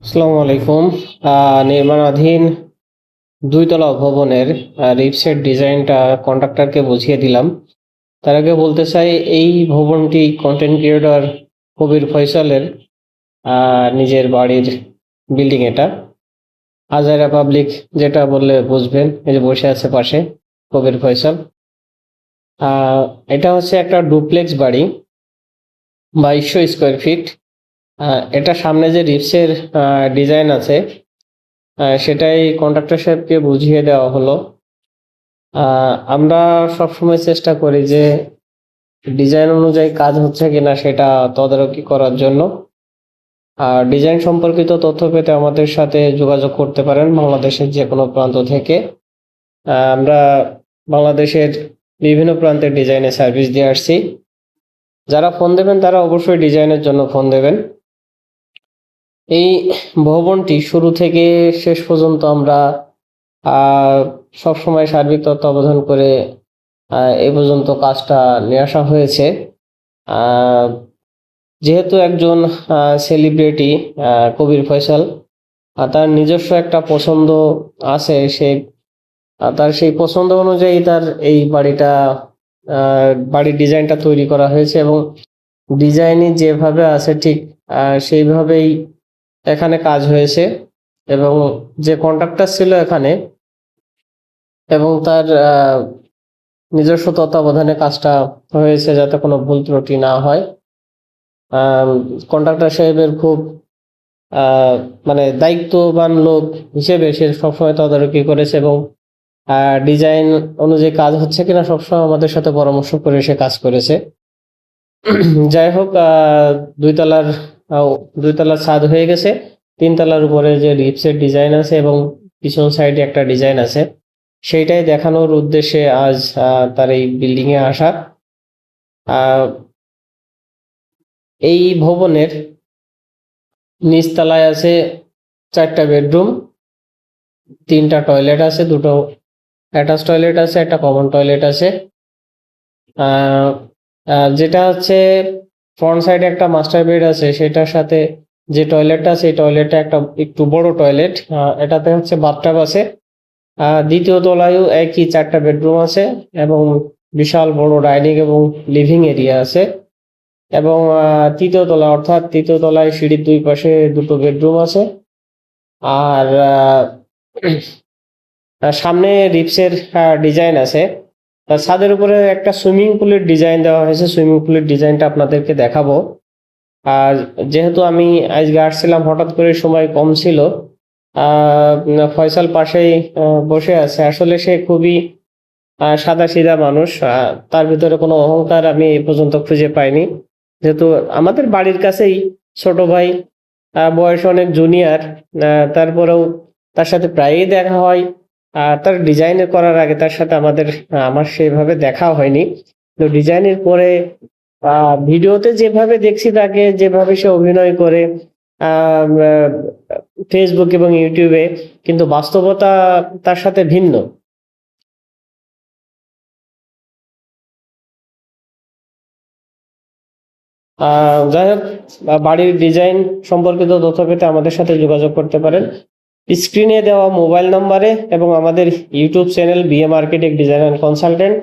আসসালামু আলাইকুম। নির্মাণাধীন দুইতলা ভবনের রিপসের ডিজাইনটা কন্ট্রাক্টরকে বুঝিয়ে দিলাম। তার আগে বলতে চাই, এই ভবনটি কন্টেন্ট ক্রিয়েটর কবির ফয়সালের নিজের বাড়ির বিল্ডিং। এটা আজারা পাবলিক, যেটা বললে বুঝবেন, এই যে বসে আছে পাশে কবির ফয়সাল। এটা হচ্ছে একটা ডুপ্লেক্স বাড়ি, 2200 স্কোয়ার ফিট। এটা সামনে যে রিপসের ডিজাইন আছে, সেটাই কন্ট্রাক্টর সাহেবকে বুঝিয়ে দেওয়া হলো। আমরা সবসময় চেষ্টা করি যে ডিজাইন অনুযায়ী কাজ হচ্ছে কিনা সেটা তদারকি করার জন্য। আর ডিজাইন সম্পর্কিত তথ্য পেতে আমাদের সাথে যোগাযোগ করতে পারেন বাংলাদেশের যে কোনো প্রান্ত থেকে। আমরা বাংলাদেশের বিভিন্ন প্রান্তের ডিজাইনে সার্ভিস দিয়ে আসছি। যারা ফোন দেবেন তারা অবশ্যই ডিজাইনের জন্য ফোন দেবেন। এই ভবনটি শুরু থেকে শেষ পর্যন্ত আমরা সবসময় সার্বিক তত্ত্বাবধান করে এ পর্যন্ত কাজটা নিয়ে আসা হয়েছে। যেহেতু একজন সেলিব্রিটি কবির ফয়সাল, তার নিজস্ব একটা পছন্দ আছে, সে তার সেই পছন্দ অনুযায়ী তার এই বাড়ির ডিজাইনটা তৈরি করা হয়েছে এবং ডিজাইনই যেভাবে আছে ঠিক সেইভাবেই এখানে কাজ হয়েছে। এবং যে কন্ট্রাক্টর ছিল এখানে এবং তার নিজস্ব তত্ত্বাবধানে কাজটা হয়েছে যাতে কোনো ভুল ত্রুটি না হয়। কন্ট্রাক্টর সাহেবের খুব মানে দায়িত্ববান লোক হিসেবে সে সবসময় তদারকি করেছে এবং ডিজাইন অনুযায়ী কাজ হচ্ছে কিনা সবসময় আমাদের সাথে পরামর্শ করে সে কাজ করেছে। যাই হোক, দুইতলার ছাদ হয়ে গেছে। 3 তলার উপরে যে রিপসের ডিজাইন আছে এবং পিছন সাইডে একটা ডিজাইন আছে, সেইটাই দেখানোর উদ্দেশ্যে আজ তার এই বিল্ডিং এ আসা। এই ভবনের নিচতলায় আছে 4টা বেডরুম, 3টা টয়লেট আছে, 2টো অ্যাটাচ টয়লেট আছে, একটা কমন টয়লেট আছে। যেটা হচ্ছে ফ্রন্ট সাইডে একটা মাস্টার বেড আছে, সেটার সাথে যে টয়লেটটা আছে এই টয়লেটটা একটা একটু বড় টয়লেট। এটাতে হচ্ছে বাথটাব আছে। দ্বিতীয় তলায়ও একই 4টা বেডরুম আছে এবং বিশাল বড় ডাইনিং এবং লিভিং এরিয়া আছে। এবং তৃতীয় তলায় সিঁড়ির 2 পাশে 2টো বেডরুম আছে। আর সামনে রিপসের ডিজাইন আছে। ছাদের উপরে একটা সুইমিং পুলের ডিজাইন দেওয়া হয়েছে। সুইমিং পুলের ডিজাইনটা আপনাদেরকে দেখাবো। আর যেহেতু আমি আজকে আসছিলাম, হঠাৎ করে সময় কম ছিল, ফয়সাল পাশেই বসে আছে। আসলে সে খুবই সাদা সিধা মানুষ, তার ভিতরে কোনো অহংকার আমি এই পর্যন্ত খুঁজে পাইনি। যেহেতু আমাদের বাড়ির কাছেই ছোট ভাই, বয়স অনেক জুনিয়র, তারপরেও তার সাথে প্রায়ই দেখা হয়। তার ডিজাইনের করার আগে তার সাথে আমার সেভাবে দেখা হয়নি। তো ডিজাইনের পরে ভিডিওতে যেভাবে দেখছি তাকে, যেভাবে সে অভিনয় করে ফেসবুক এবং ইউটিউবে, কিন্তু বাস্তবতা তার সাথে ভিন্ন। যাই হোক, বাড়ির ডিজাইন সম্পর্কিত তথ্য পেতে আমাদের সাথে যোগাযোগ করতে পারেন স্ক্রিনে দেওয়া মোবাইল নম্বরে এবং আমাদের YouTube channel BM architect design and consultant,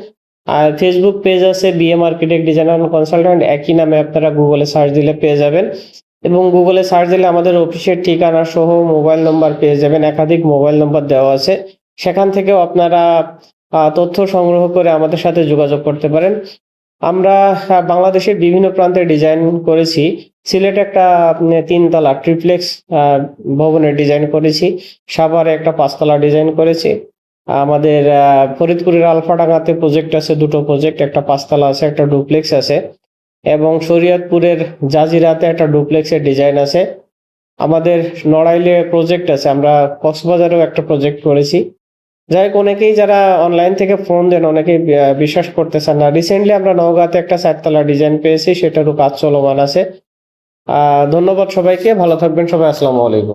আর ফেসবুক পেজ আছে BM architect design and consultant. একই নামে আপনারা গুগলে সার্চ দিলে পেয়ে যাবেন এবং গুগলে সার্চ দিলে আমাদের অফিসের ঠিকানা সহ মোবাইল নম্বর পেয়ে যাবেন। একাধিক মোবাইল নম্বর দেওয়া আছে, সেখান থেকেও আপনারা তথ্য সংগ্রহ করে আমাদের সাথে যোগাযোগ করতে পারেন। আমরা বাংলাদেশের বিভিন্ন প্রান্তে ডিজাইন করেছি। সিলেটে একটা 3 তলা ট্রিপ্লেক্স ভবনের ডিজাইন করেছি। সাভারে একটা 5 তলা ডিজাইন করেছি। আমাদের ফরিদপুরের আলফাডাঙ্গাতে প্রজেক্ট আছে, 2টো প্রজেক্ট, একটা 5 তলা আছে, একটা ডুপ্লেক্স আছে। এবং শরীয়তপুরের জাজিরাতে একটা ডুপ্লেক্সের ডিজাইন আছে। আমাদের নড়াইলে প্রজেক্ট আছে, আমরা কক্সবাজারেও একটা প্রজেক্ট করেছি। যাই হোক, অনেকেই যারা অনলাইন থেকে ফোন দেন অনেকেই বিশ্বাস করতেছেন না। রিসেন্টলি আমরা নওগাঁতে একটা 4 তলা ডিজাইন পেয়েছি, সেটারও কাজ চলমান আছে। ধন্যবাদ সবাইকে, ভালো থাকবেন সবাই, আসসালামু আলাইকুম।